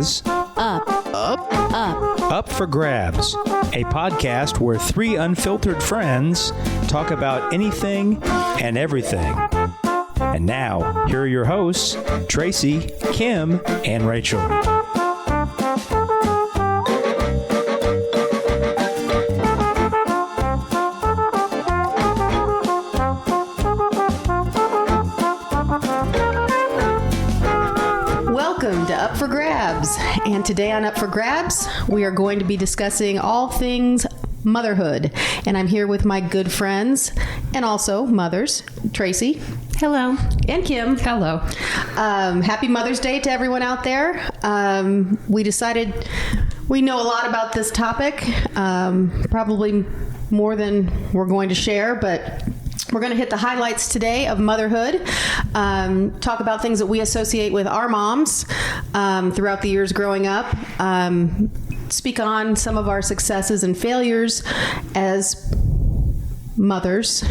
is Up for Grabs, a podcast where three unfiltered friends talk about anything and everything. And now, here are your hosts, Tracy, Kim, and Rachel. Welcome to Up for Grabs. And today on Up for Grabs, we are going to be discussing all things motherhood. And I'm here with my good friends and also mothers, Tracy. Hello. And Kim. Hello. Happy Mother's Day to everyone out there. We decided we know a lot about this topic, probably more than we're going to share, but we're going to hit the highlights today of motherhood, talk about things that we associate with our moms throughout the years growing up, speak on some of our successes and failures as mothers.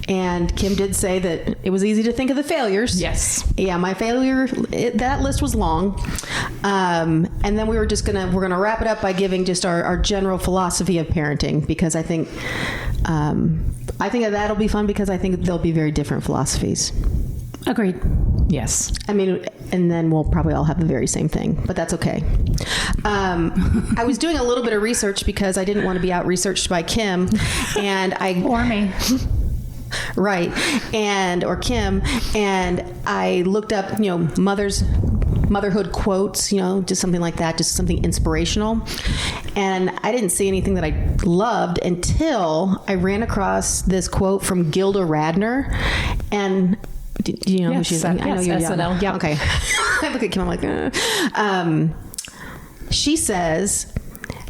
And Kim did say that it was easy to think of the failures. Yes. Yeah, my failure, that list was long. And then we're going to wrap it up by giving just our general philosophy of parenting, because I think that'll be fun, because I think there'll be very different philosophies. Agreed. Yes. I mean, and then we'll probably all have the very same thing, but that's okay. I was doing a little bit of research because I didn't want to be out researched by Kim, and Or me. Right. Or Kim. And I looked up, motherhood quotes, just something like that, just something inspirational. And I didn't see anything that I loved until I ran across this quote from Gilda Radner. And do you know who she is? I know you're SNL. Yeah. Okay. I look at Kim, I'm like, She says,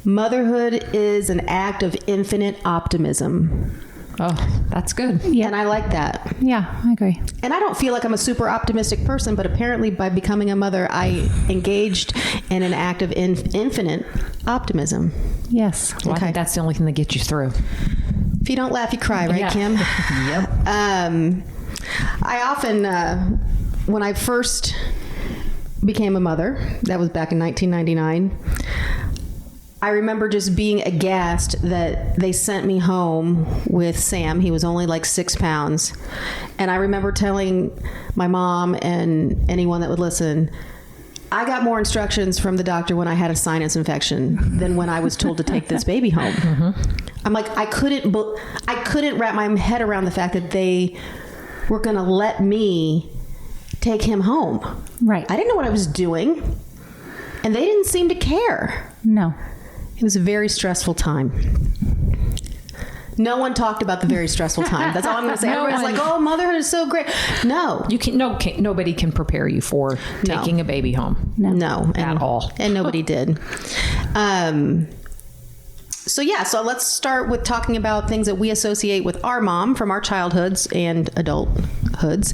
motherhood is an act of infinite optimism. Oh, that's good. Yeah. And I like that. Yeah, I agree. And I don't feel like I'm a super optimistic person, but apparently by becoming a mother, I engaged in an act of infinite optimism. Yes. Well, I think that's the only thing that gets you through. If you don't laugh, you cry, right, Kim? Yep. I often, when I first became a mother, that was back in 1999, I remember just being aghast that they sent me home with Sam. He was only like 6 pounds. And I remember telling my mom and anyone that would listen, I got more instructions from the doctor when I had a sinus infection than when I was told to take this baby home. Mm-hmm. I'm like, I couldn't wrap my head around the fact that they were going to let me take him home. Right. I didn't know what I was doing. And they didn't seem to care. No. It was a very stressful time. No one talked about the very stressful time. That's all I'm going to say. Everyone's like, "Oh, motherhood is so great." No, nobody can prepare you for taking a baby home. No, at all, and nobody did. So let's start with talking about things that we associate with our mom from our childhoods and adulthoods.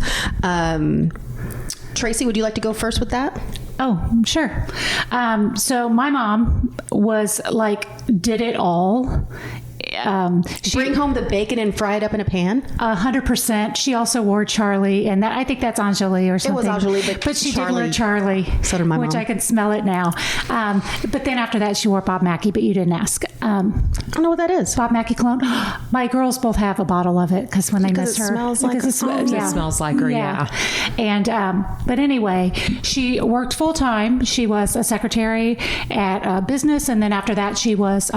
Tracy, would you like to go first with that? Oh, sure. So my mom was like, did it all. Bring home the bacon and fry it up in a pan? 100%. She also wore Charlie, and I think that's Anjali or something. It was Anjali, but she did wear Charlie. So did my mom. Which I can smell it now. But then after that, she wore Bob Mackie, but you didn't ask. I don't know what that is. Bob Mackie cologne. My girls both have a bottle of it because when they miss her. Smells like it smells like her, yeah. And, but anyway, she worked full time. She was a secretary at a business, and then after that, she was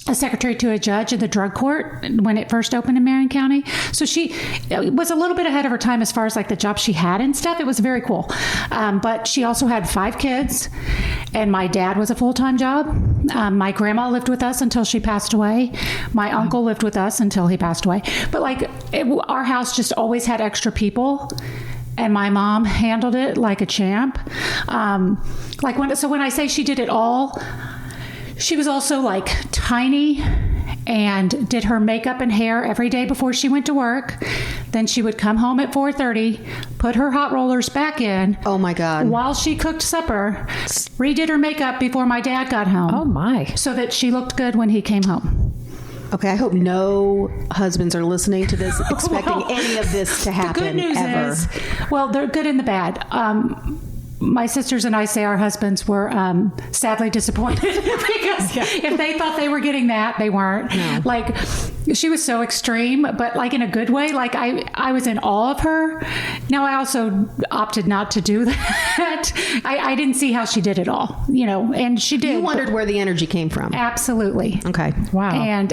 a secretary to a judge in the drug court when it first opened in Marion County. So she was a little bit ahead of her time as far as like the job she had and stuff. It was very cool. But she also had 5 kids, and my dad was a full-time job. My grandma lived with us until she passed away. My uncle lived with us until he passed away. But our house just always had extra people. And my mom handled it like a champ. When I say she did it all, she was also like tiny and did her makeup and hair every day before she went to work. Then she would come home at 4:30, put her hot rollers back in. Oh my God. While she cooked supper, redid her makeup before my dad got home. Oh my. So that she looked good when he came home. Okay, I hope no husbands are listening to this expecting any of this to happen. The good news ever. is, well, they're good and the bad. my sisters and I say our husbands were sadly disappointed because if they thought they were getting that, they weren't. No. Like, she was so extreme, but like in a good way. Like I was in awe of her. Now, I also opted not to do that. I didn't see how she did it all, and she did. You wondered where the energy came from. Absolutely. Okay. Wow. And,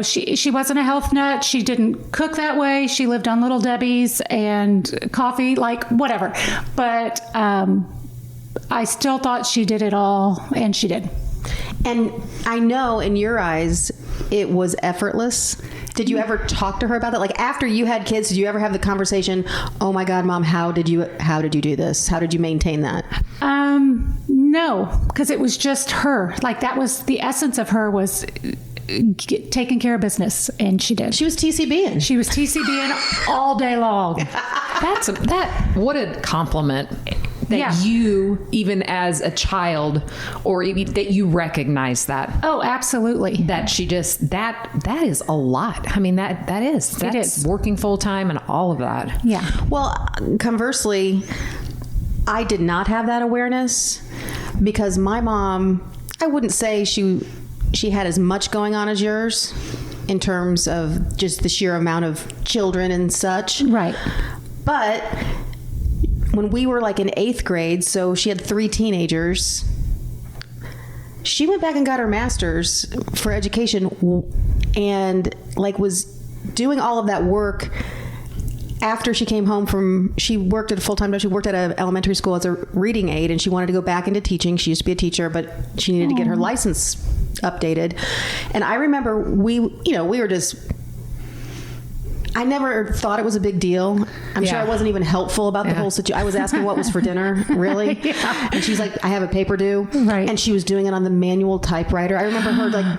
she wasn't a health nut. She didn't cook that way. She lived on Little Debbie's and coffee, like whatever. But I still thought she did it all, and she did. And I know in your eyes, it was effortless. Did you ever talk to her about that? Like after you had kids, did you ever have the conversation, oh my God, Mom, how did you do this? How did you maintain that? No, because it was just her. Like that was the essence of her, was taking care of business, and she did. She was TCBing. She was TCBing all day long. What a compliment. That you, even as a child, or even that you recognize that. Oh, absolutely. That she just, that is a lot. I mean, that's working full time and all of that. Yeah. Well, conversely, I did not have that awareness because my mom, I wouldn't say she had as much going on as yours in terms of just the sheer amount of children and such. Right. But when we were like in 8th grade, so she had 3 teenagers, she went back and got her master's for education and like was doing all of that work after she came home she worked at a full-time job. She worked at an elementary school as a reading aide, and she wanted to go back into teaching. She used to be a teacher, but she needed to get her license updated. And I remember we were just, I never thought it was a big deal. I'm sure I wasn't even helpful about the whole situation. I was asking what was for dinner, really. And she's like, I have a paper due. Right. And she was doing it on the manual typewriter. I remember her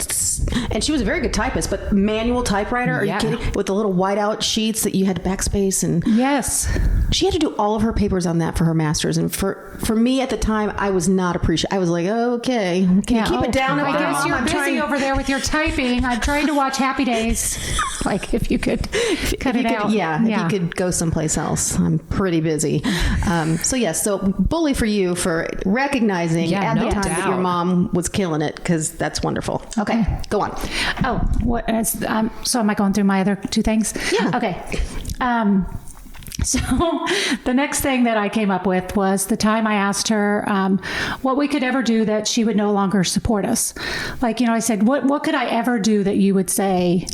and she was a very good typist, but manual typewriter, are you kidding? With the little whiteout sheets that you had to backspace. And yes. She had to do all of her papers on that for her master's. And for me at the time, I was not appreciative. I was like, okay, can you keep it down? I guess you're busy over there with your typing. I'm trying to watch Happy Days. Like, if you could cut it out. If you could go someplace else. I'm pretty busy. So bully for you for recognizing at the time that your mom was killing it, because that's wonderful. Okay, go on. Oh, what is, so am I going through my other 2 things? Yeah. Okay. So the next thing that I came up with was the time I asked her what we could ever do that she would no longer support us. Like, I said, what could I ever do that you would say,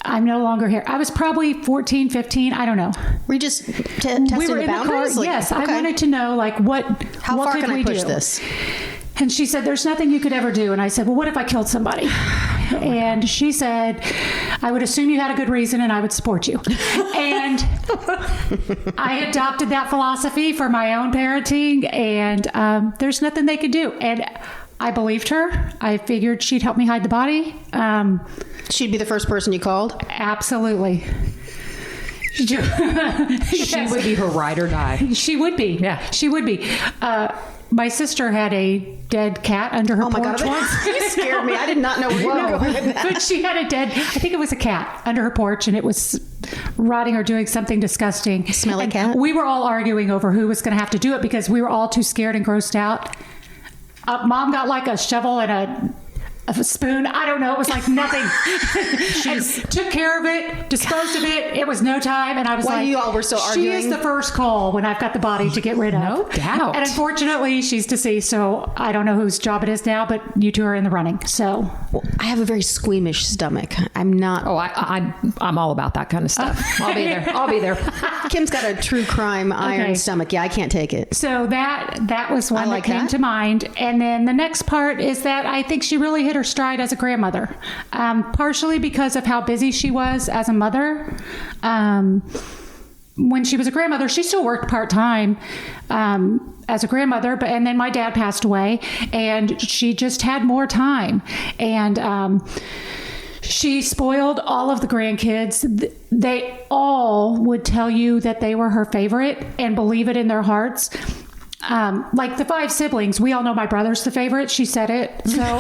I'm no longer here? I was probably 14, 15. I don't know. We just testing we were the in boundaries? the car. Yes. Okay. I wanted to know, like, how what far could can we I push do? This? And she said, there's nothing you could ever do. And I said, well, what if I killed somebody? And she said, I would assume you had a good reason and I would support you. And I adopted that philosophy for my own parenting, and there's nothing they could do. And I believed her. I figured she'd help me hide the body. She'd be the first person you called? Absolutely. She would be her ride or die. She would be. Yeah. She would be. My sister had a dead cat under her porch once. You scared me. I did not know where you were going with that. But she had I think it was a cat under her porch, and it was rotting or doing something disgusting. Smelly cat? We were all arguing over who was going to have to do it because we were all too scared and grossed out. Mom got like a shovel and a spoon. I don't know. It was like nothing. She took care of it, disposed of it. It was no time. And I was you all were still arguing? She is the first call when I've got the body to get rid of. No doubt. And unfortunately, she's deceased, so I don't know whose job it is now, but you 2 are in the running. So I have a very squeamish stomach. I'm not. Oh, I'm all about that kind of stuff. I'll be there. Kim's got a true crime iron stomach. Yeah, I can't take it. So that was one that came to mind. And then the next part is that I think she really hit her stride as a grandmother, partially because of how busy she was as a mother. When she was a grandmother, she still worked part-time as a grandmother, and then my dad passed away, and she just had more time. And she spoiled all of the grandkids. They all would tell you that they were her favorite and believe it in their hearts. like the 5 siblings, we all know my brother's the favorite. She said it. So,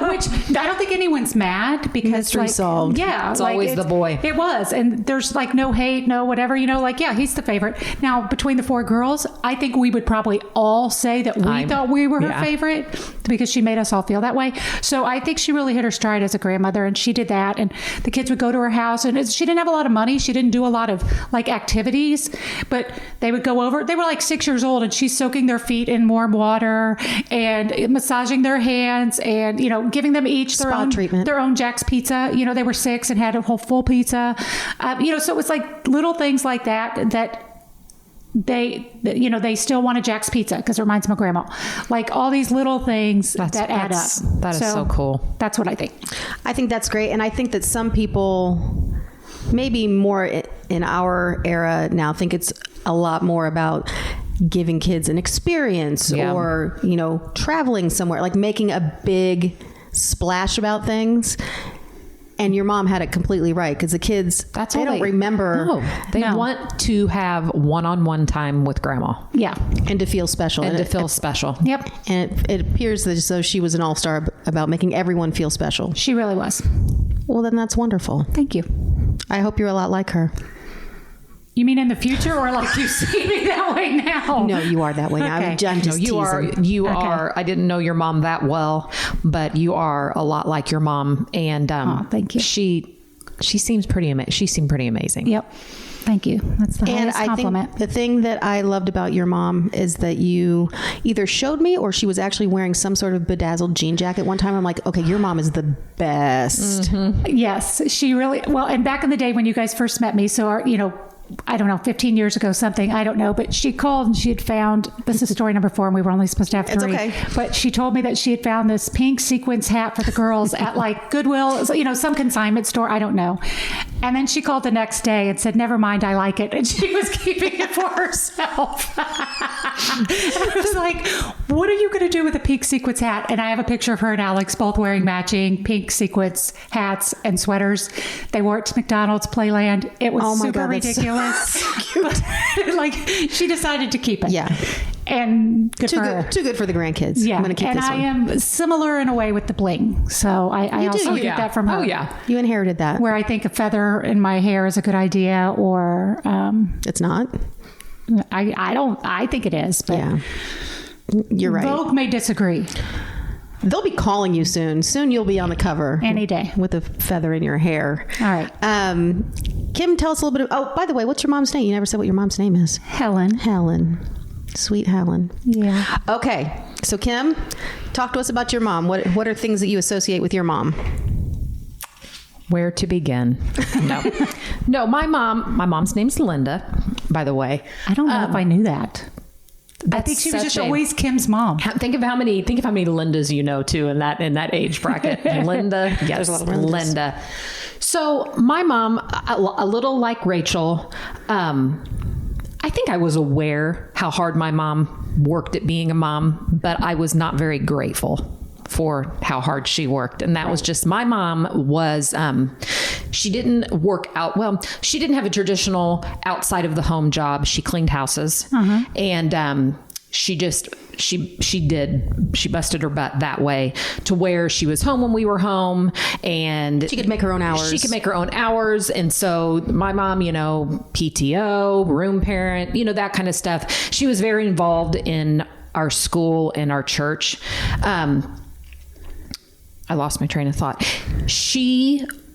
which I don't think anyone's mad because Mystery solved. Yeah. It's always the boy. It was. And there's like no hate, no whatever, like, yeah, he's the favorite. Now, between the 4 girls, I think we would probably all say that we thought we were her favorite because she made us all feel that way. So I think she really hit her stride as a grandmother, and she did that. And the kids would go to her house, and she didn't have a lot of money. She didn't do a lot of like activities, but they would go over. They were like 6 years old, and she's soaking their feet in warm water and massaging their hands and, giving them each their own Jack's pizza. They were 6 and had a whole full pizza. So it was like little things like that they still want a Jack's pizza because it reminds them of grandma. Like all these little things that add up. That is so cool. That's what I think. I think that's great. And I think that some people, maybe more in our era now, think it's a lot more about giving kids an experience or, traveling somewhere, like making a big splash about things. And your mom had it completely right because the kids, they don't remember. No, they want to have one-on-one time with grandma. Yeah. And to feel special. And to feel special. Yep. And it appears as though she was an all-star about making everyone feel special. She really was. Well, then that's wonderful. Thank you. I hope you're a lot like her. You mean in the future or like you see me that way now? No, you are that way now. Okay. I'm just teasing. You are. I didn't know your mom that well, but you are a lot like your mom. And thank you. She seems pretty amazing. She seemed pretty amazing. Yep. Thank you. That's the highest compliment. Think the thing that I loved about your mom is that you either showed me or she was actually wearing some sort of bedazzled jean jacket one time. I'm like, okay, your mom is the best. Mm-hmm. Yes, she really, well, and back in the day when you guys first met me, so I don't know, 15 years ago, something, I don't know, but she called and she had found, this is story number 4 and we were only supposed to have 3. It's okay. But she told me that she had found this pink sequins hat for the girls at like Goodwill, some consignment store, I don't know. And then she called the next day and said, never mind, I like it. And she was keeping it for herself. I was like, what are you going to do with a pink sequins hat? And I have a picture of her and Alex both wearing matching pink sequins hats and sweaters. They wore it to McDonald's Playland. It was super ridiculous. So cute. Like she decided to keep it. Yeah. And good too for good, her. Too good for the grandkids. Yeah. I'm going to keep and this I one. am similar in a way with the bling. So I also get that from her. Oh, yeah. You inherited that. Where I think a feather in my hair is a good idea or... it's not? I think it is. But yeah. You're right. Vogue may disagree. They'll be calling you soon. Soon you'll be on the cover. Any day. With a feather in your hair. All right. Kim, tell us a little bit of... Oh, by the way, what's your mom's name? You never said what your mom's name is. Helen. Sweet Helen. Yeah. Okay. So, Kim, talk to us about your mom. What are things that you associate with your mom? Where to begin? No, my mom's name's Linda, by the way. I don't know if I knew that. I think she was just always Kim's mom. Think of how many Lindas you know too in that age bracket. Linda, yes, There's a lot of Lindas. Linda. So my mom, a little like Rachel, I think I was aware how hard my mom worked at being a mom, but I was not very grateful for how hard she worked. And that was just, my mom was, she didn't work out. Well, she didn't have a traditional outside of the home job. She cleaned houses and, she busted her butt that way to where she was home when we were home and she could make her own hours. And so my mom, PTO, room parent, that kind of stuff. She was very involved in our school and our church. I lost my train of thought.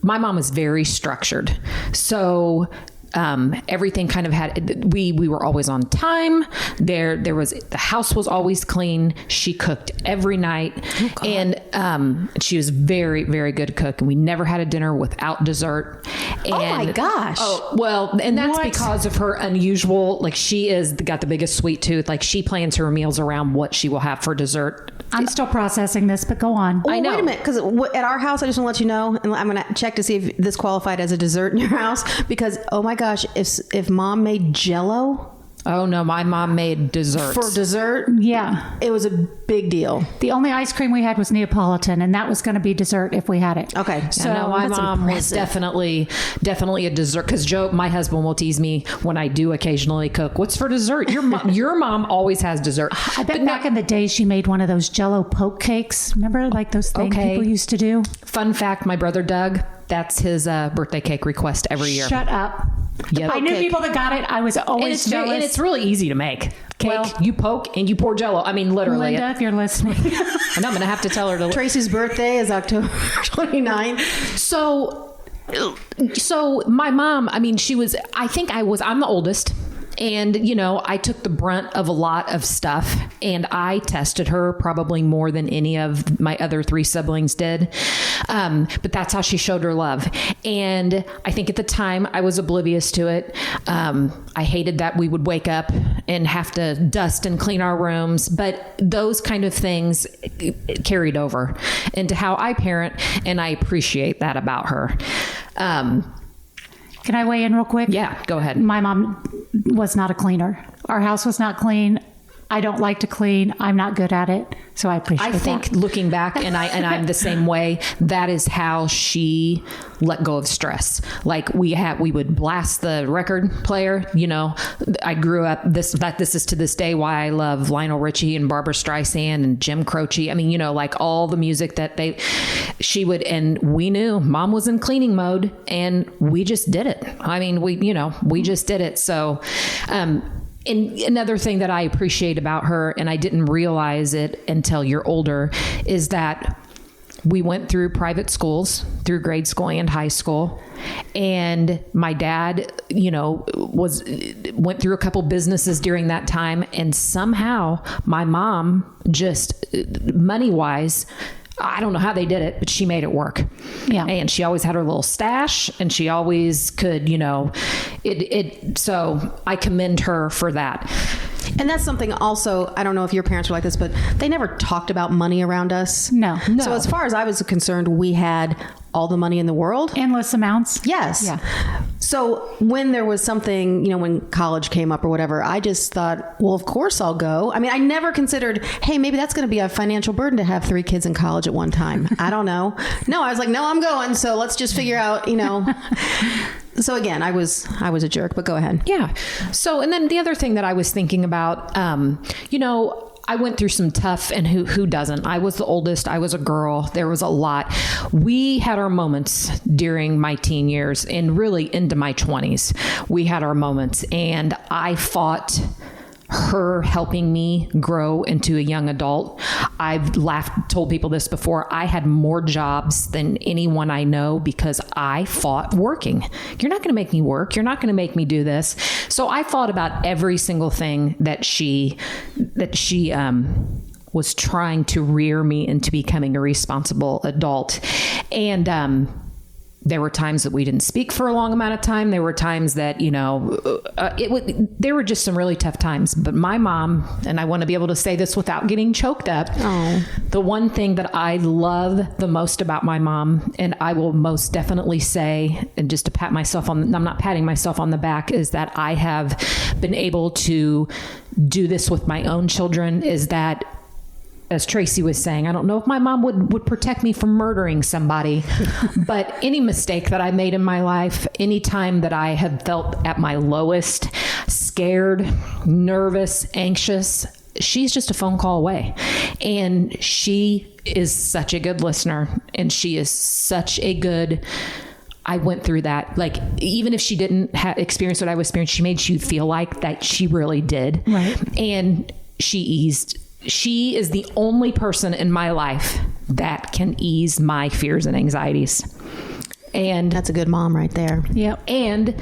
My mom was very structured. So everything kind of had, we were always on time. The house was always clean. She cooked every night. Oh, and she was very, very good cook. And we never had a dinner without dessert. And, oh my gosh. Oh, well, and that's because of her unusual, like she got the biggest sweet tooth. Like she plans her meals around what she will have for dessert. I'm still processing this, but go on. Well, I know. Wait a minute, because at our house, I just want to let you know, and I'm going to check to see if this qualified as a dessert in your house, because, oh my gosh, if Mom made Jell-O, Oh no, my mom made desserts. For dessert, Yeah. it was a big deal. The only ice cream we had was Neapolitan, and that was going to be dessert if we had it. Okay. So no, my that's mom was impressive. definitely a dessert. Because Joe, my husband, will tease me when I do occasionally cook. What's for dessert? Your mom always has dessert. I bet back in the day she made one of those Jell-O poke cakes. Remember, like those things people used to do? Fun fact: my brother Doug, that's his birthday cake request every year. Shut up. Yep. I knew people that got it. I was always jealous. And it's really easy to make. Cake, Well, you poke and you pour Jell-O. I mean, literally. Linda, if you're listening. And I'm going to have to tell her to. Tracy's birthday is October 29th. So my mom, I mean, I'm the oldest. And, you know, I took the brunt of a lot of stuff, and I tested her probably more than any of my other 3 siblings did. But that's how she showed her love. And I think at the time I was oblivious to it. I hated that we would wake up and have to dust and clean our rooms, but those kind of things carried over into how I parent, and I appreciate that about her. Can I weigh in real quick? Yeah, go ahead. My mom was not a cleaner. Our house was not clean. I don't like to clean. I'm not good at it. So I appreciate that. I think looking back, and I'm the same way, that is how she let go of stress. Like we would blast the record player. You know, I grew up, this is to this day why I love Lionel Richie and Barbara Streisand and Jim Croce. I mean, you know, like all the music that she would, and we knew mom was in cleaning mode, and we just did it. I mean, we just did it. So, and another thing that I appreciate about her, and I didn't realize it until you're older, is that we went through private schools, through grade school and high school. And my dad, you know, went through a couple businesses during that time. And somehow my mom, just money-wise, I don't know how they did it, but she made it work. Yeah. And she always had her little stash, and she always could, you know, so I commend her for that. And that's something also, I don't know if your parents were like this, but they never talked about money around us. No. So as far as I was concerned, we had all the money in the world. endless amounts. Yes. Yeah. So when there was something, you know, when college came up or whatever, I just thought, well, of course I'll go. I mean, I never considered, hey, maybe that's going to be a financial burden to have 3 kids in college at one time. I don't know. No, I was like, no, I'm going. So let's just figure out, you know. So again, I was a jerk, but go ahead. Yeah. So, and then the other thing that I was thinking about, you know, I went through some tough, and who doesn't? I was the oldest. I was a girl. There was a lot. We had our moments during my teen years and really into my 20s. We had our moments, and I fought her helping me grow into a young adult. I've told people this before. I had more jobs than anyone I know because I fought working. You're not going to make me work. You're not going to make me do this. So I fought about every single thing that she was trying to rear me into becoming a responsible adult. And, there were times that we didn't speak for a long amount of time. There were times that, you know, there were just some really tough times. But my mom, and I want to be able to say this without getting choked up. Oh. The one thing that I love the most about my mom, and I will most definitely say, and just to pat myself on, I'm not patting myself on the back, is that I have been able to do this with my own children, is that, as Tracy was saying, I don't know if my mom would protect me from murdering somebody, but any mistake that I made in my life, any time that I have felt at my lowest, scared, nervous, anxious, she's just a phone call away. And she is such a good listener, and she is such a good, I went through that. Like, even if she didn't experience what I was experiencing, she made you feel like that she really did. Right. And she is the only person in my life that can ease my fears and anxieties. And That's a good mom right there. Yeah. And,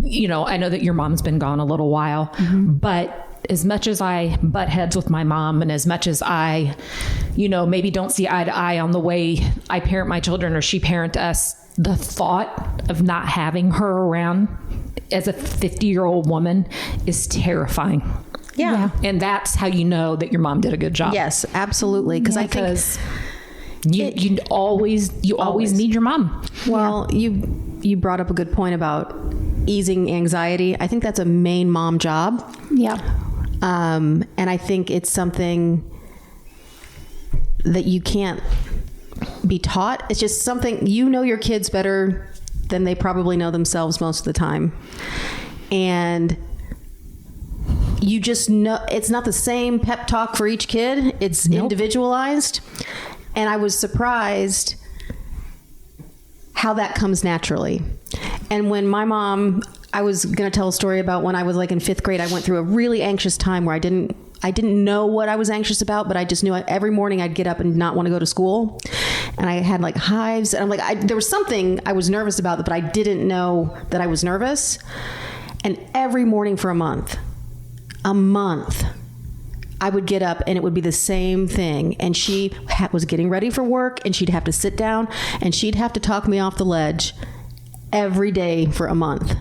you know, I know that your mom's been gone a little while, but as much as I butt heads with my mom, and as much as I, you know, maybe don't see eye to eye on the way I parent my children or she parent us, the thought of not having her around as a 50-year-old woman is terrifying. Yeah. And that's how you know that your mom did a good job. Yes, absolutely. Because I think you always need your mom. Well, you brought up a good point about easing anxiety. I think that's a main mom job. Yeah. And I think it's something that you can't be taught. It's just something, your kids better than they probably know themselves most of the time. And you just know it's not the same pep talk for each kid. It's individualized. And I was surprised how that comes naturally. And when my mom, I was going to tell a story about when I was like in 5th grade, I went through a really anxious time where I didn't know what I was anxious about, but I just knew every morning I'd get up and not want to go to school. And I had like hives, and I'm like, there was something I was nervous about, but I didn't know that I was nervous. And every morning for a month, I would get up and it would be the same thing. And she was getting ready for work, and she'd have to sit down and she'd have to talk me off the ledge every day for a month.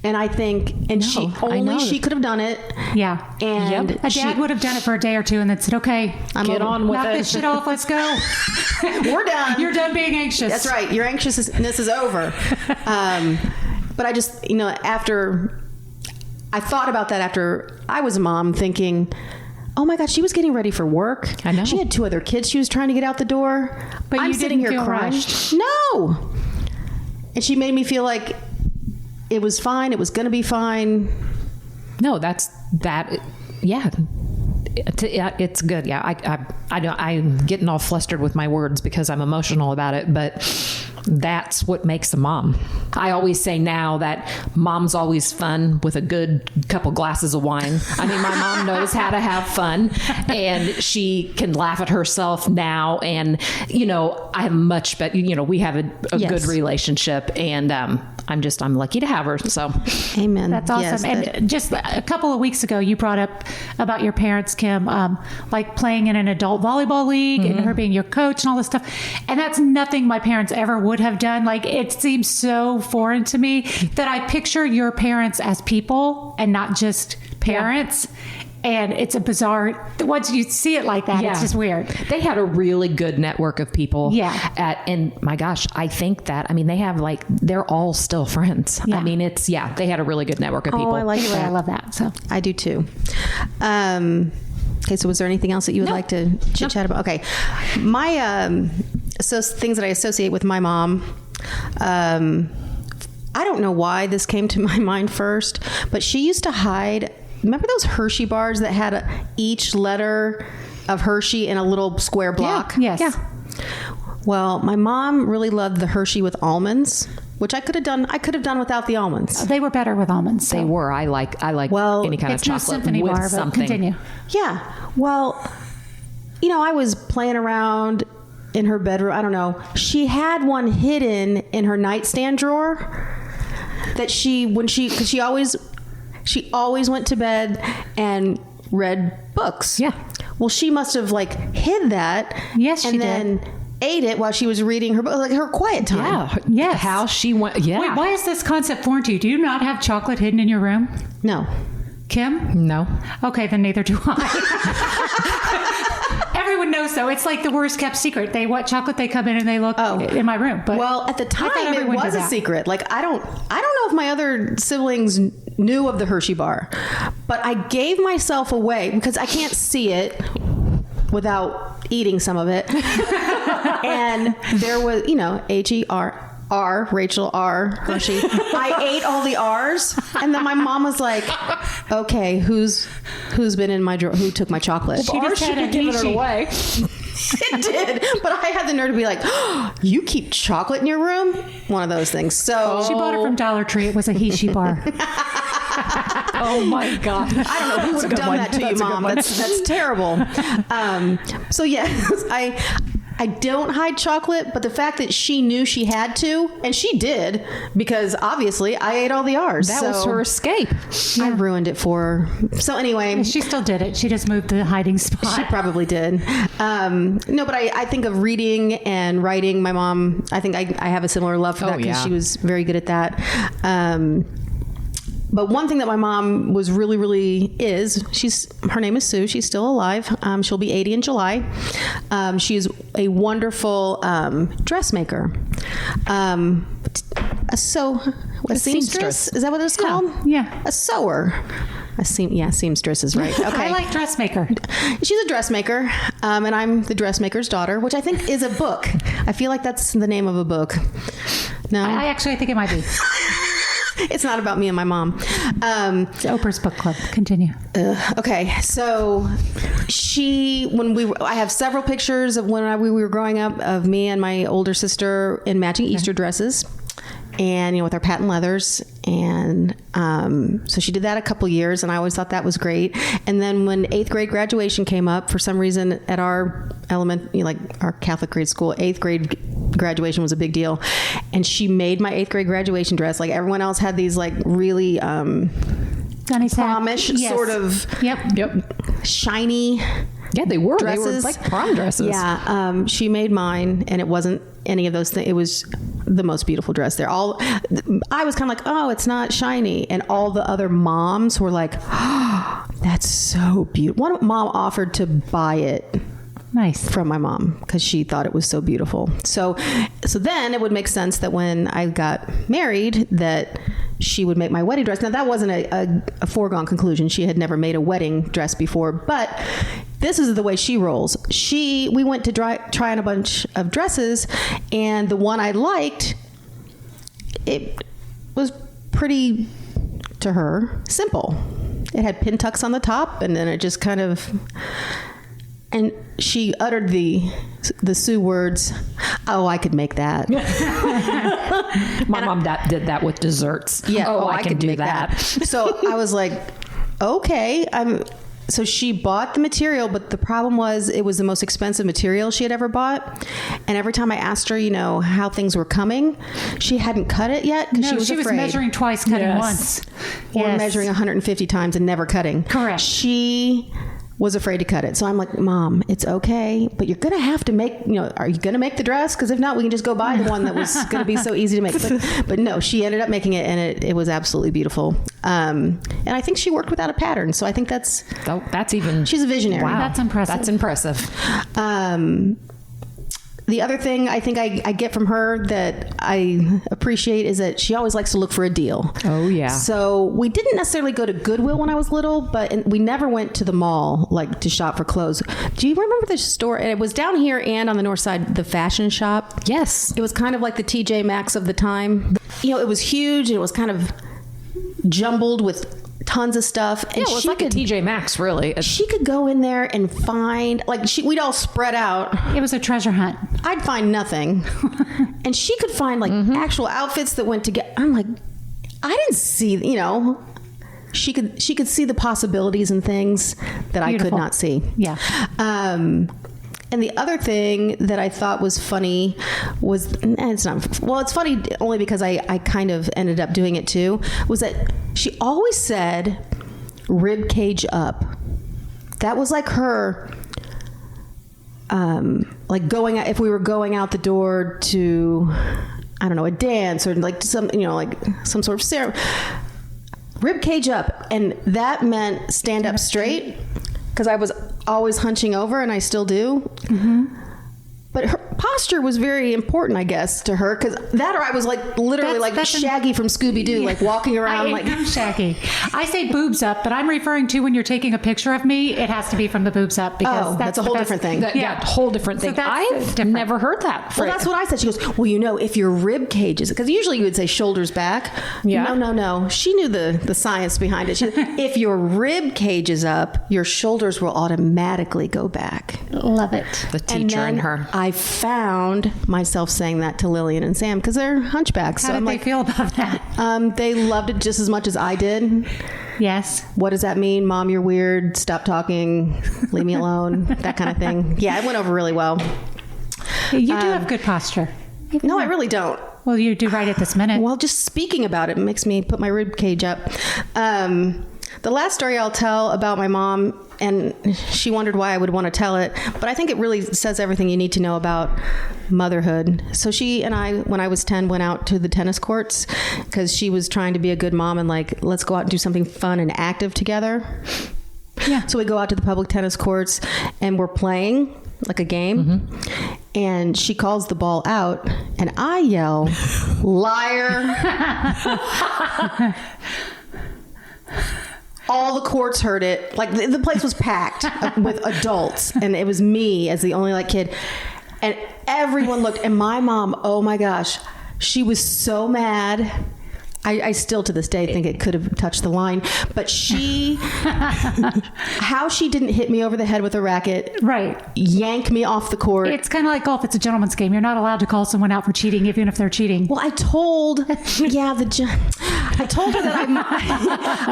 And I think, she could have done it. Yeah. And a dad would have done it for a day or two and then said, okay, get on with it. Knock this shit off. Let's go. We're done. You're done being anxious. That's right. Your anxiousness is over. But I just, after I thought about that after I was a mom, thinking, oh my God, she was getting ready for work. I know. She had 2 other kids she was trying to get out the door. But I'm you sitting didn't here feel crying. rushed. No. And she made me feel like it was fine. It was going to be fine. No, that's that. Yeah. It's good. Yeah. I'm getting all flustered with my words because I'm emotional about it, but that's what makes a mom. I always say now that mom's always fun with a good couple glasses of wine. I mean, my mom knows how to have fun, and she can laugh at herself now. And, I have much better, we have a Yes. good relationship, and I'm lucky to have her. So Amen. That's awesome. Yes, and just a couple of weeks ago, you brought up about your parents, Kim, like playing in an adult volleyball league and her being your coach and all this stuff. And that's nothing my parents ever would have done. Like, it seems so foreign to me that I picture your parents as people and not just parents. Yeah. And it's a bizarre, once you see it like that, it's just weird. They had a really good network of people. Yeah. And my gosh, I think that, they have they're all still friends. Yeah. They had a really good network of people. I like Anyway, that. I love that. So I do too. Okay, so was there anything else that you would like to chit chat about? Okay, my things that I associate with my mom. I don't know why this came to my mind first, but she used to hide. Remember those Hershey bars that had each letter of Hershey in a little square block? Yes. Yeah. Well, my mom really loved the Hershey with almonds, which I could have done. I could have done without the almonds. they were better with almonds. So. They were. I like any kind of It's no chocolate symphony with bar, something. but continue. Yeah. Well, I was playing around in her bedroom. I don't know. She had one hidden in her nightstand drawer that she always went to bed and read books. Yeah. Well, she must have hid that. Yes, she and then did. ate it while she was reading her book, like her quiet time. Yeah. Yes. How she went. Yeah. Wait, why is this concept foreign to you? Do you not have chocolate hidden in your room? No. Kim? No. Okay, then neither do I. Everyone knows, though. It's like the worst kept secret. They want chocolate, they come in and they look in my room. But well, at the time, it everyone was did a that. secret. I don't know if my other siblings knew of the Hershey bar, but I gave myself away because I can't see it without eating some of it. And there was, H-E-R, Rachel R, Hershey. I ate all the R's, and then my mom was like, "Okay, who's been in my drawer? Who took my chocolate?" She just had a Giving it Hershey. away. It did, but I had the nerve to be like, "You keep chocolate in your room?" One of those things. So She bought it from Dollar Tree. It was a Hershey bar. Oh my God. I don't know who would have done that to you, Mom. That's terrible. So yes, I don't hide chocolate, but the fact that she knew she had to, and she did, because obviously I ate all the R's. That was her escape. I ruined it for her. So anyway, She still did it. She just moved the hiding spot. she probably did. No, but I think of reading and writing. My mom, I think I have a similar love for that because she was very good at that. But one thing that my mom was really, really her name is Sue. She's still alive. She'll be 80 in July. She's a wonderful dressmaker. a seamstress. Is that what it's called? Yeah. A sewer. Seamstress is right. Okay. I like dressmaker. She's a dressmaker, and I'm the dressmaker's daughter, which I think is a book. I feel like that's the name of a book. No, I think it might be. It's not about me and my mom. It's Oprah's book club. Continue. Okay, so I have several pictures of when we were growing up of me and my older sister in matching Easter dresses, and with our patent leathers, and so she did that a couple years, and I always thought that was great. And then when 8th grade graduation came up, for some reason at our our Catholic grade school, 8th grade graduation was a big deal, and she made my 8th grade graduation dress. Like everyone else had these really promish sort of shiny. Yeah, they were dresses. They were like prom dresses. Yeah, she made mine, and it wasn't any of those things. It was the most beautiful dress there. I was kind of like, oh, it's not shiny, and all the other moms were like, oh, that's so beautiful. One mom offered to buy it. Nice. From my mom, because she thought it was so beautiful. So then it would make sense that when I got married, that she would make my wedding dress. Now that wasn't a foregone conclusion. She had never made a wedding dress before, but this is the way she rolls. We went to try on a bunch of dresses, and the one I liked, it was pretty, to her, simple. It had pin tucks on the top, and then it just kind of... And she uttered the Sioux words, "Oh, I could make that." My mom did that with desserts. Yeah. Oh, I can do that. So I was like, okay. So she bought the material, but the problem was it was the most expensive material she had ever bought. And every time I asked her, how things were coming, she hadn't cut it yet because she was afraid. She was measuring twice, cutting once. Or measuring 150 times and never cutting. Correct. She was afraid to cut it. So I'm like, Mom, it's okay, but you're going to have to make, are you going to make the dress? Because if not, we can just go buy the one that was going to be so easy to make. But no, she ended up making it, and it was absolutely beautiful. And I think she worked without a pattern. So I think that's even... She's a visionary. Wow. That's impressive. That's impressive. The other thing I think I get from her that I appreciate is that she always likes to look for a deal. Oh, yeah. So we didn't necessarily go to Goodwill when I was little, but we never went to the mall to shop for clothes. Do you remember the store? It was down here and on the north side, the fashion shop. Yes. It was kind of like the TJ Maxx of the time. It was huge, and it was kind of jumbled with tons of stuff. And it was like a TJ Maxx, really. She could go in there and find, we'd all spread out. It was a treasure hunt. I'd find nothing. And she could find actual outfits that went together. I'm like, I didn't see, she could see the possibilities and things that Beautiful. I could not see. Yeah. And the other thing that I thought was funny was, it's funny only because I kind of ended up doing it too, was that she always said rib cage up. That was like her, going out, if we were going out the door to, I don't know, a dance or some sort of ceremony, rib cage up. And that meant stand up straight. Because I was always hunching over, and I still do. Mm-hmm. But her posture was very important, I guess, to her. Because that, or I was literally Shaggy from Scooby-Doo, walking around. I'm Shaggy. I say boobs up, but I'm referring to when you're taking a picture of me, it has to be from the boobs up. Because that's a whole different thing. Whole different thing. I've never heard that. Well, that's what I said. She goes, well, if your rib cage is... Because usually you would say shoulders back. Yeah. No. She knew the science behind it. She said, if your rib cage is up, your shoulders will automatically go back. Love it. The teacher in her. I found myself saying that to Lillian and Sam because they're hunchbacks. How did they feel about that? They loved it just as much as I did. Yes. What does that mean? Mom, you're weird. Stop talking. Leave me alone. That kind of thing. Yeah, it went over really well. You do have good posture. No, I really don't. Well, you do right at this minute. Well, just speaking about it makes me put my rib cage up. The last story I'll tell about my mom, and she wondered why I would want to tell it, but I think it really says everything you need to know about motherhood. So she and I, when I was 10, went out to the tennis courts because she was trying to be a good mom and let's go out and do something fun and active together. Yeah. So we go out to the public tennis courts and we're playing like a game. Mm-hmm. and she calls the ball out, and I yell, "Liar!" All the courts heard it. Like the place was packed with adults, and it was me as the only kid. And everyone looked, and my mom, oh my gosh, she was so mad. I still to this day think it could have touched the line, but how she didn't hit me over the head with a racket, right? Yank me off the court. It's kind of like golf. It's a gentleman's game. You're not allowed to call someone out for cheating, even if they're cheating. Well, I told her that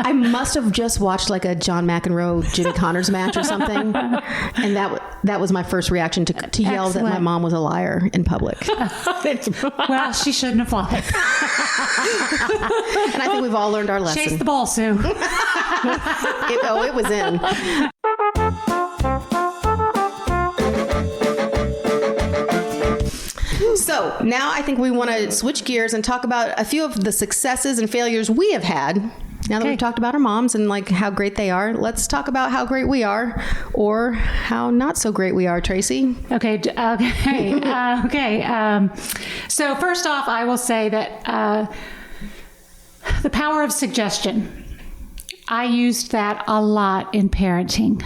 I must have just watched like a John McEnroe, Jimmy Connors match or something, and that was my first reaction to yell that my mom was a liar in public. Well, she shouldn't have lied. And I think we've all learned our lesson. Chase the ball, Sue. It was in. So now I think we want to switch gears and talk about a few of the successes and failures we have had. Now that we've talked about our moms and how great they are, let's talk about how great we are, or how not so great we are, Tracy. Okay. So first off, I will say that the power of suggestion. I used that a lot in parenting.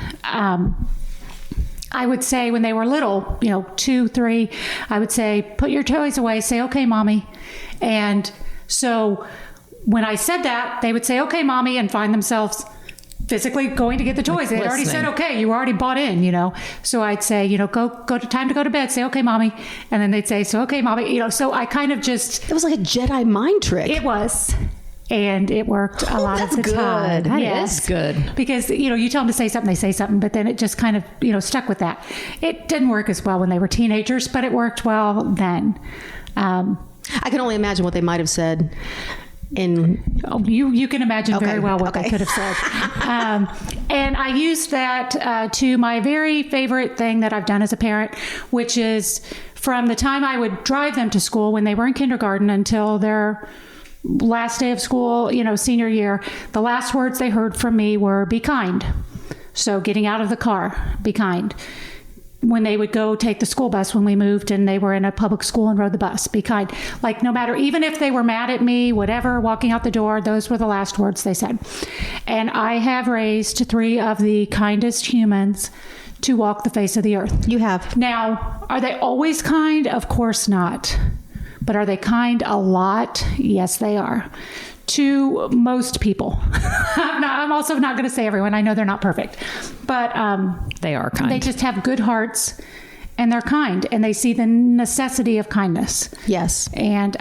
I would say when they were little, 2, 3, I would say, put your toys away, say, okay, mommy. And so when I said that, they would say, okay, mommy, and find themselves physically going to get the toys. They had already said, okay, you already bought in, So I'd say, go to time to go to bed, say, okay, mommy. And then they'd say, so, okay, mommy, so I kind of just. It was like a Jedi mind trick. It was. And it worked a lot of the time. That is good. Because, you tell them to say something, they say something, but then it just kind of, stuck with that. It didn't work as well when they were teenagers, but it worked well then. I can only imagine what they might have said. You can imagine very well what they could have said. And I used that to my very favorite thing that I've done as a parent, which is from the time I would drive them to school when they were in kindergarten until their last day of school, senior year, the last words they heard from me were, be kind. So getting out of the car, be kind. When they would go take the school bus when we moved and they were in a public school and rode the bus, be kind. No matter, even if they were mad at me, whatever, walking out the door, those were the last words they said. And I have raised 3 of the kindest humans to walk the face of the earth. You have. Now, are they always kind? Of course not. But are they kind a lot? Yes, they are. To most people. I'm also not going to say everyone. I know they're not perfect. But they are kind. They just have good hearts, and they're kind, and they see the necessity of kindness. Yes. And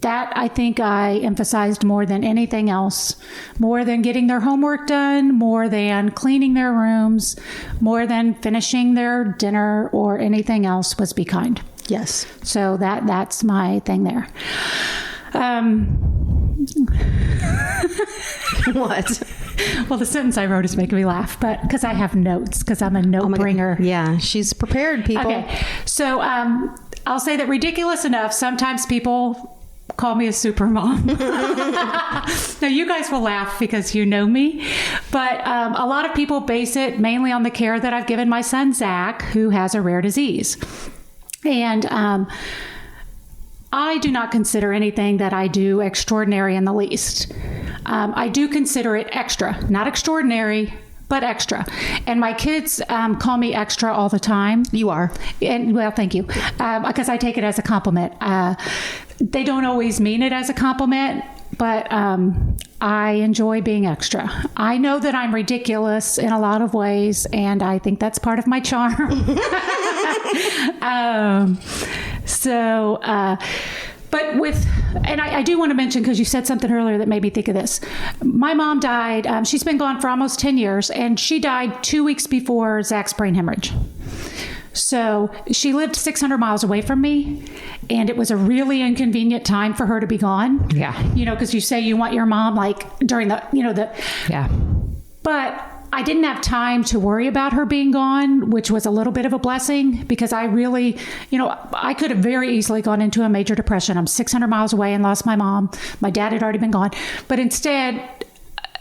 that, I think, I emphasized more than anything else, more than getting their homework done, more than cleaning their rooms, more than finishing their dinner or anything else, was be kind. Yes. So that's my thing there. What? Well, the sentence I wrote is making me laugh, but because I have notes, because I'm a note bringer. Yeah, she's prepared, people. Okay. So I'll say that ridiculous enough, sometimes people call me a super mom. Now, you guys will laugh because you know me, but a lot of people base it mainly on the care that I've given my son, Zach, who has a rare disease. And I do not consider anything that I do extraordinary in the least. I do consider it extra, not extraordinary, but extra. And my kids call me extra all the time. You are. And well, thank you. Because I take it as a compliment. They don't always mean it as a compliment, but I enjoy being extra. I know that I'm ridiculous in a lot of ways, and I think that's part of my charm. But I do want to mention, because you said something earlier that made me think of this. My mom died. She's been gone for almost 10 years, and she died 2 weeks before Zach's brain hemorrhage. So she lived 600 miles away from me, and it was a really inconvenient time for her to be gone. Yeah. Because you say you want your mom during the. Yeah. But I didn't have time to worry about her being gone, which was a little bit of a blessing, because I really, I could have very easily gone into a major depression. I'm 600 miles away and lost my mom. My dad had already been gone. But instead,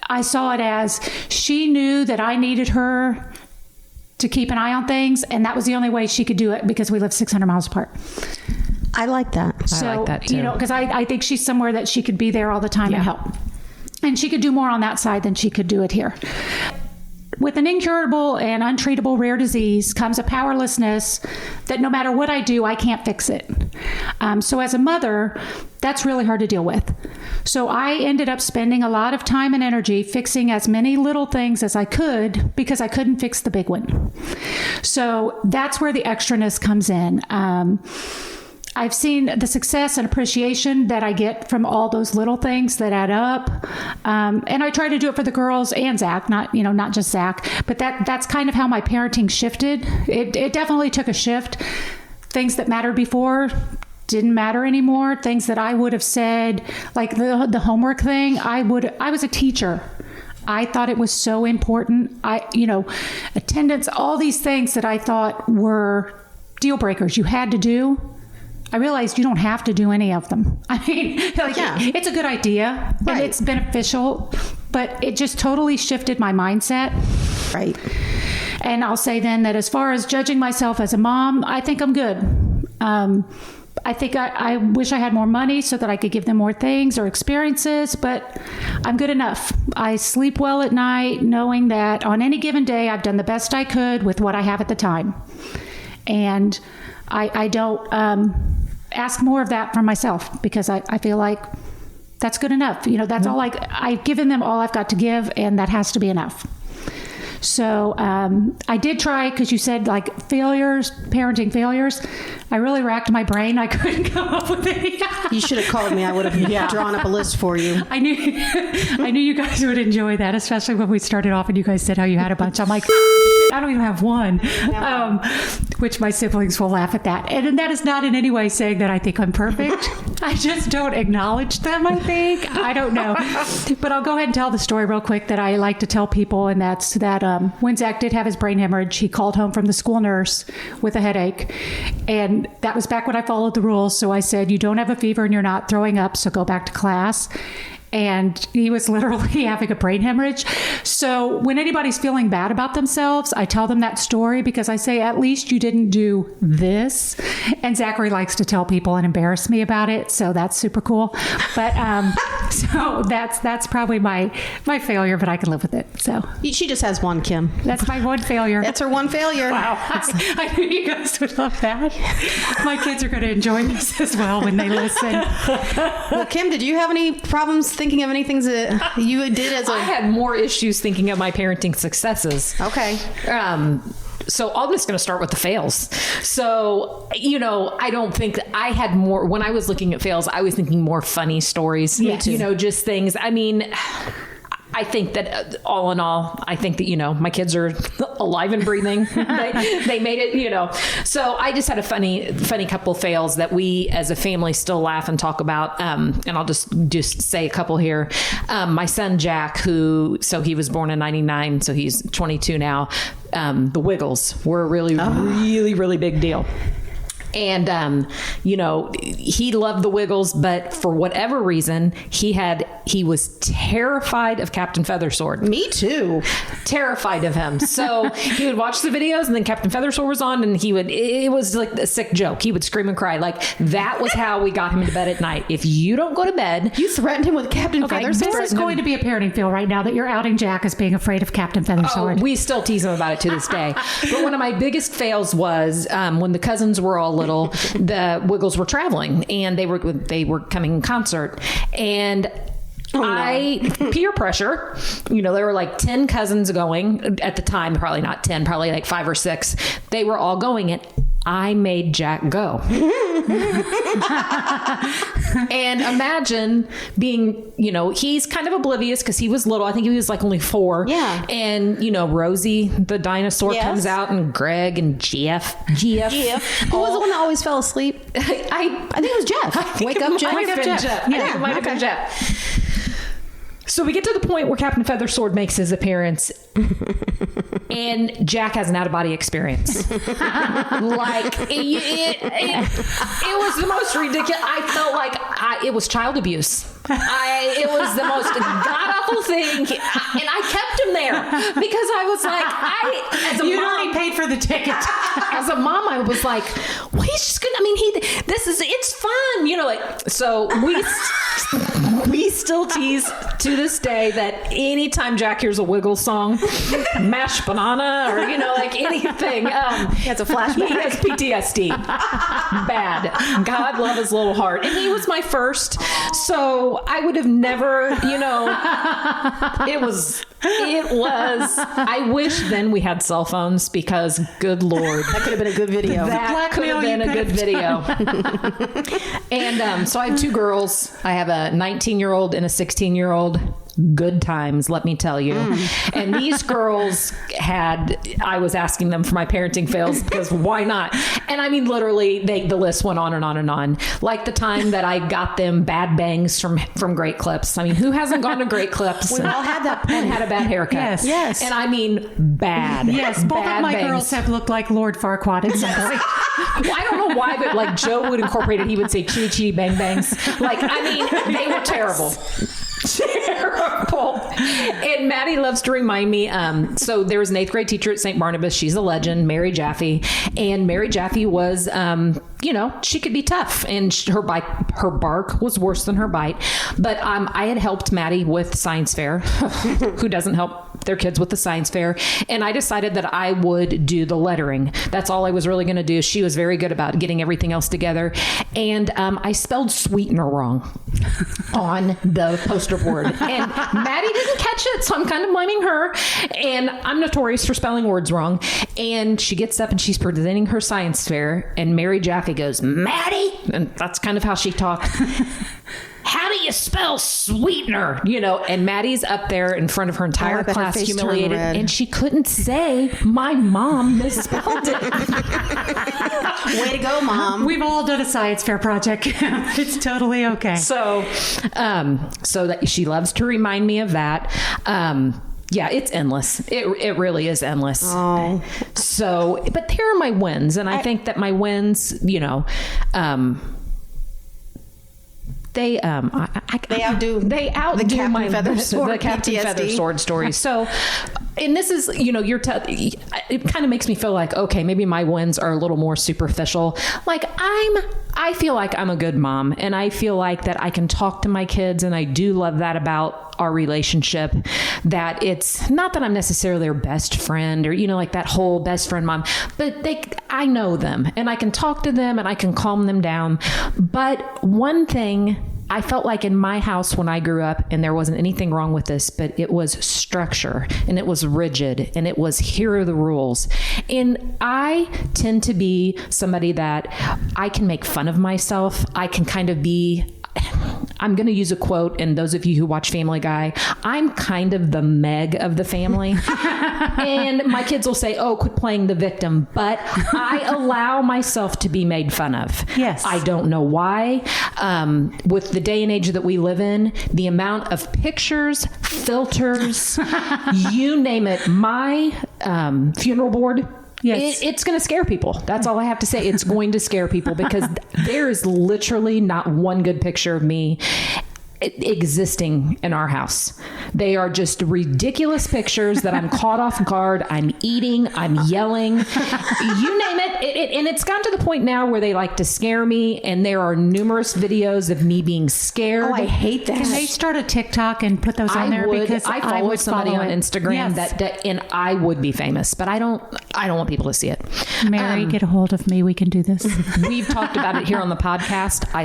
I saw it as she knew that I needed her to keep an eye on things. And that was the only way she could do it because we live 600 miles apart. I like that. So, I like that too. because I think she's somewhere that she could be there all the time and help. And she could do more on that side than she could do it here. With an incurable and untreatable rare disease comes a powerlessness that no matter what I do, I can't fix it. So as a mother, that's really hard to deal with. So I ended up spending a lot of time and energy fixing as many little things as I could because I couldn't fix the big one. So that's where the extraness comes in. I've seen the success and appreciation that I get from all those little things that add up. And I try to do it for the girls and Zach, not just Zach, but that's kind of how my parenting shifted. It definitely took a shift. Things that mattered before didn't matter anymore. Things that I would have said, like the homework thing, I was a teacher. I thought it was so important. Attendance, all these things that I thought were deal breakers you had to do. I realized you don't have to do any of them. I mean, it's a good idea and it's beneficial, but it just totally shifted my mindset. Right. And I'll say then that as far as judging myself as a mom, I think I'm good. I think I wish I had more money so that I could give them more things or experiences, but I'm good enough. I sleep well at night knowing that on any given day, I've done the best I could with what I have at the time. And I don't ask more of that from myself because I feel like that's good enough. That's all I've given them all I've got to give, and that has to be enough. So I did try, because you said parenting failures. I really racked my brain. I couldn't come up with any. You should have called me. I would have drawn up a list for you. I knew you guys would enjoy that, especially when we started off and you guys said how you had a bunch. I'm like, I don't even have one, which my siblings will laugh at that. And that is not in any way saying that I think I'm perfect. I just don't acknowledge them, I think. I don't know. But I'll go ahead and tell the story real quick that I like to tell people, and that's that when Zach did have his brain hemorrhage, he called home from the school nurse with a headache. And that was back when I followed the rules. So I said, you don't have a fever and you're not throwing up, so go back to class. And he was literally having a brain hemorrhage. So when anybody's feeling bad about themselves, I tell them that story because I say, at least you didn't do this. And Zachary likes to tell people and embarrass me about it. So that's super cool. But so that's probably my failure, but I can live with it. So she just has one, Kim. That's my one failure. That's her one failure. Wow. I knew you guys would love that. My kids are going to enjoy this as well when they listen. Well, Kim, did you have any problems thinking of any things that you did as a... I had more issues thinking of my parenting successes. Okay. So I'm just going to start with the fails. So, I don't think that I had more, when I was looking at fails, I was thinking more funny stories, Yes. Just things. I mean, I think that all in all, I think that, my kids are alive and breathing. They made it, So I just had a funny couple fails that we as a family still laugh and talk about. And I'll just say a couple here. My son, Jack, he was born in 99, so he's 22 now. The Wiggles were a really, really, really big deal. And, he loved the Wiggles, but for whatever reason, he was terrified of Captain Feathersword. Me too. Terrified of him. So he would watch the videos and then Captain Feathersword was on and it was like a sick joke. He would scream and cry. Like that was how we got him to bed at night. If you don't go to bed. You threatened him with Captain Feathersword? This is going to be a parenting fail right now that you're outing Jack as being afraid of Captain Feathersword. We still tease him about it to this day. But one of my biggest fails was when the cousins were all little, the Wiggles were traveling and they were coming in concert, and peer pressure, there were like 10 cousins going at the time, probably not 10, probably like 5 or 6. They were all going, and I made Jack go. And imagine being, he's kind of oblivious because he was little. I think he was like only 4. Yeah. And, Rosie, the dinosaur, comes out, and Greg and Jeff. Who was the one that always fell asleep? I think it was Jeff. Wake up, Jeff. Wake up, Jeff. Yeah, might have been Jeff. So we get to the point where Captain Feathersword makes his appearance, And Jack has an out-of-body experience. Like, it was the most ridiculous. I felt like it was child abuse. It was the most god-awful thing. And I kept him there because I was like, as a You'd mom, already paid for the ticket. as a mom, I was like, well, he's just gonna, it's fun, like, so we still tease to this day that anytime Jack hears a Wiggles song, mashed banana, or, like anything, That's a flashback. he has PTSD. Bad. God love his little heart. And he was my first, so I would have never, it was, I wish then we had cell phones, because good Lord. That could have been a good video. That could have been a good video. And so I have 2 girls. I have a 19-year-old and a 16-year-old. Good times, let me tell you. And these girls I was asking them for my parenting fails, because why not? And I mean, literally, the list went on and on and on. Like the time that I got them bad bangs from Great Clips. I mean, who hasn't gone to Great Clips? We all had that and had a bad haircut. Yes. And I mean, bad. Yes, both bad of my bangs. girls have looked like Lord Farquaad at some point. Well, I don't know why, but like Joe would incorporate it. He would say chitty chitty bang bangs. Like, I mean, they were terrible. Terrible. And Maddie loves to remind me, so there was an 8th grade teacher at St. Barnabas. She's a legend, Mary Jaffe. And Mary Jaffe was, she could be tough, and her bark was worse than her bite. But I had helped Maddie with science fair. Who doesn't help their kids with the science fair? And I decided that I would do the lettering. That's all I was really going to do. She was very good about getting everything else together. And I spelled sweetener wrong on the poster board. And Maddie didn't catch it, so I'm kind of blaming her. And I'm notorious for spelling words wrong. And she gets up and she's presenting her science fair, and Mary Jaffe goes, "Maddie," and that's kind of how she talked. "How do you spell sweetener?" And Maddie's up there in front of her entire I bet her class, face turned humiliated, red. and she couldn't say, "My mom misspelled it." Way to go, Mom. We've all done a science fair project. It's totally okay. So that she loves to remind me of that. Yeah, it's endless. It really is endless. Oh. So, but there are my wins, and I think that my wins, they outdo the Captain my Feathersword the Captain PTSD. Feathersword story. So, and this is, it kind of makes me feel like, okay, maybe my wins are a little more superficial. Like I feel like I'm a good mom, and I feel like that I can talk to my kids, and I do love that about our relationship, that it's not that I'm necessarily their best friend, or, like that whole best friend mom, but I know them, and I can talk to them, and I can calm them down. But one thing I felt like in my house when I grew up, and there wasn't anything wrong with this, but it was structure, and it was rigid, and it was, here are the rules. And I tend to be somebody that I can make fun of myself. I can kind of be, I'm going to use a quote, and those of you who watch Family Guy, I'm kind of the Meg of the family. And my kids will say, "Oh, quit playing the victim." But I allow myself to be made fun of. Yes. I don't know why. With the day and age that we live in, the amount of pictures, filters, you name it, my funeral board, Yes. it's going to scare people. That's all I have to say. It's going to scare people, because there is literally not one good picture of me existing in our house. They are just ridiculous pictures that I'm caught off guard. I'm eating, I'm yelling, you name it. And it's gotten to the point now where they like to scare me, and there are numerous videos of me being scared. Oh, I hate that. Can they start a TikTok and put those on there? Because I follow would somebody follow on it. Instagram Yes. that and I would be famous, but I don't want people to see it. Mary, get a hold of me. We can do this. We've talked about it here on the podcast. I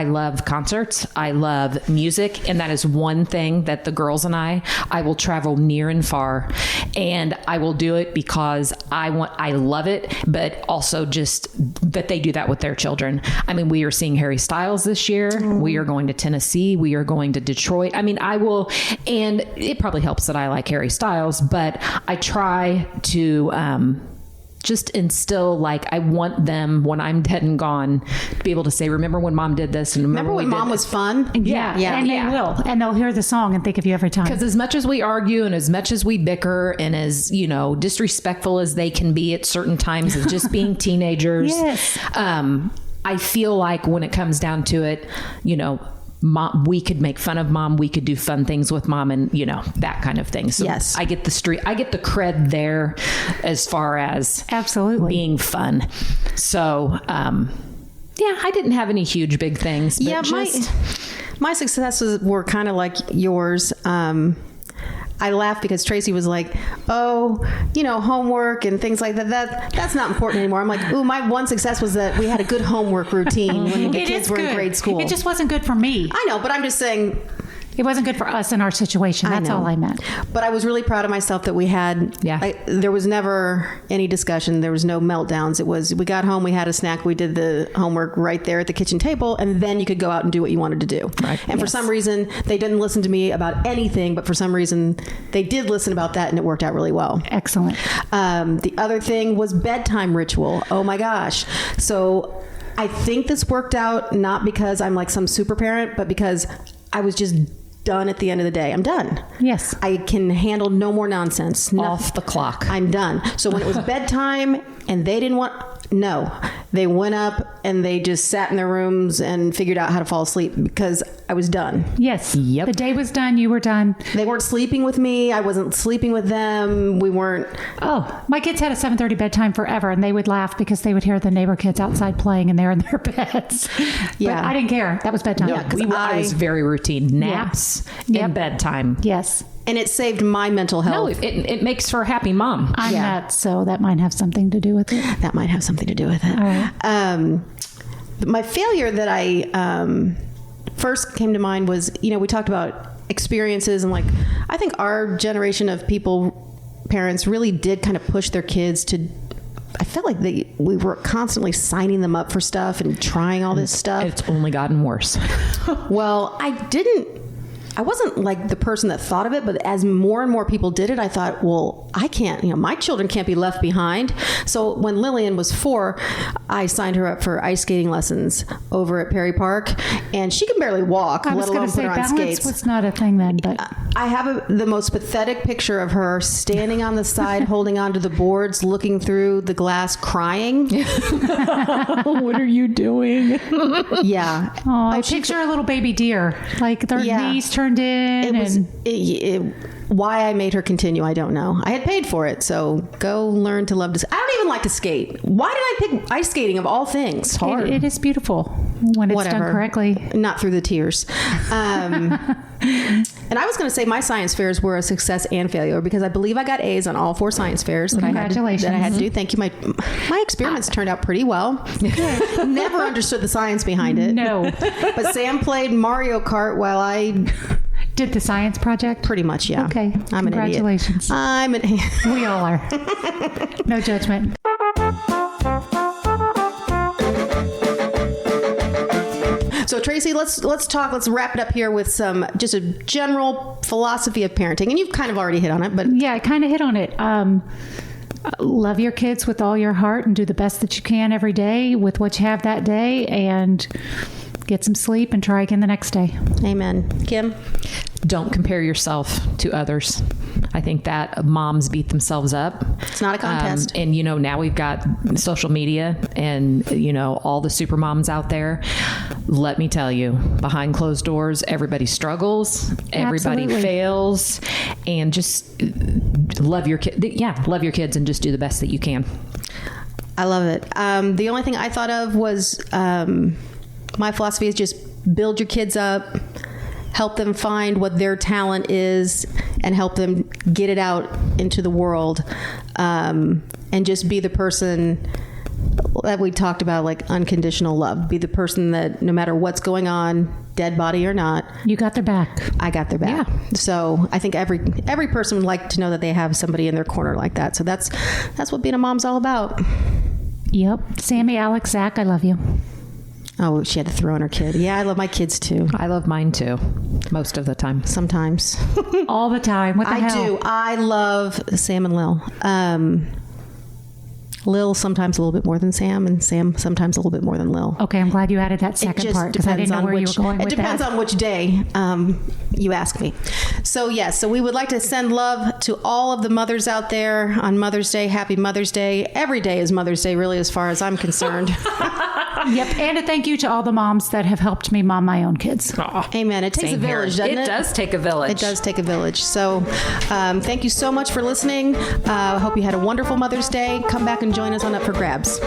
love concerts. I love music, and that is one thing that the girls and I will travel near and far, and I will do it because I love it, but also just that they do that with their children. I mean, we are seeing Harry Styles this year. We are going to Tennessee. We are going to Detroit. I mean, I will, and it probably helps that I like Harry Styles, but I try to just instill, like, I want them when I'm dead and gone to be able to say, remember when mom did this, and Remember when mom was fun? Yeah. And they will. And they'll hear the song and think of you every time. Because as much as we argue and as much as we bicker and as, disrespectful as they can be at certain times of just being teenagers, Yes. I feel like when it comes down to it, mom, we could make fun of mom, we could do fun things with mom, and that kind of thing. So yes. I get the cred there as far as absolutely being fun. So I didn't have any huge big things, but my successes were kind of like yours. I laughed because Tracy was like, homework and things like that. That's not important anymore. I'm like, ooh, my one success was that we had a good homework routine when the kids were in grade school. It just wasn't good for me. I know, but I'm just saying. It wasn't good for us in our situation. That's all I meant. But I was really proud of myself that we had, there was never any discussion. There was no meltdowns. It was, we got home, we had a snack, we did the homework right there at the kitchen table, and then you could go out and do what you wanted to do. Right. And for some reason, they didn't listen to me about anything, but for some reason, they did listen about that, and it worked out really well. Excellent. The other thing was bedtime ritual. Oh my gosh. So I think this worked out not because I'm like some super parent, but because I was just done at the end of the day. I'm done. Yes. I can handle no more nonsense. Off the clock. I'm done. So when it was bedtime and they didn't want, they went up and they just sat in their rooms and figured out how to fall asleep because I was done. Yes. Yep. The day was done. You were done. They weren't sleeping with me. I wasn't sleeping with them. We weren't. Oh, my kids had a 7:30 bedtime forever, and they would laugh because they would hear the neighbor kids outside playing and they're in their beds. Yeah. But I didn't care. That was bedtime. Yeah, I was very routine. Naps and bedtime. Yes. And it saved my mental health. No, it makes for a happy mom. I'm nuts, so that might have something to do with it. That might have something to do with it. All right. My failure that I first came to mind was, we talked about experiences, and like, I think our generation of parents really did kind of push their kids to, I felt like we were constantly signing them up for stuff and trying all this stuff. It's only gotten worse. Well, I wasn't like the person that thought of it, but as more and more people did it, I thought, well, I can't, my children can't be left behind. So when Lillian was 4, I signed her up for ice skating lessons over at Perry Park, and she can barely walk, let alone put her on skates. Balance was not a thing then, but I have the most pathetic picture of her standing on the side, holding onto the boards, looking through the glass, crying. What are you doing? Yeah. oh, I picture a little baby deer, like their knees turned in. Why I made her continue, I don't know. I had paid for it, so go learn to love to. I don't even like to skate. Why did I pick ice skating of all things? It's hard. It is beautiful when it's done correctly. Not through the tears. And I was going to say my science fairs were a success and failure because I believe I got A's on all 4 science fairs that I had to do. Thank you. My experiments turned out pretty well. Never understood the science behind it. No. But Sam played Mario Kart while I did the science project. Pretty much, yeah. Okay. I'm Congratulations. an idiot. We all are. No judgment. So Tracy, let's wrap it up here with just a general philosophy of parenting. And you've kind of already hit on it, but yeah, I kind of hit on it. Love your kids with all your heart and do the best that you can every day with what you have that day, and get some sleep and try again the next day. Amen. Kim? Don't compare yourself to others. I think that moms beat themselves up. It's not a contest. And, now we've got social media and, all the super moms out there. Let me tell you, behind closed doors, everybody struggles, everybody fails, and just love your kids. Yeah, love your kids and just do the best that you can. I love it. The only thing I thought of was my philosophy is just build your kids up, help them find what their talent is, and help them get it out into the world, and just be the person that we talked about, like unconditional love. Be the person that no matter what's going on, dead body or not, you got their back. I got their back. Yeah. So I think every person would like to know that they have somebody in their corner like that. So that's what being a mom's all about. Yep. Sammy, Alex, Zach, I love you. Oh, she had to throw in her kid. Yeah, I love my kids too. I love mine too. Most of the time. Sometimes. All the time. What the hell? I do. I love Sam and Lil. Lil sometimes a little bit more than Sam, and Sam sometimes a little bit more than Lil. Okay, I'm glad you added that second part because I didn't know where you were going with that. It depends on which day you ask me. So yes, so we would like to send love to all of the mothers out there on Mother's Day. Happy Mother's Day. Every day is Mother's Day, really, as far as I'm concerned. Yep, and a thank you to all the moms that have helped me mom my own kids. Aww. Amen. It takes a village, doesn't it? It does take a village. It does take a village. So thank you so much for listening. I hope you had a wonderful Mother's Day. Come back and join us on Up for Grabs.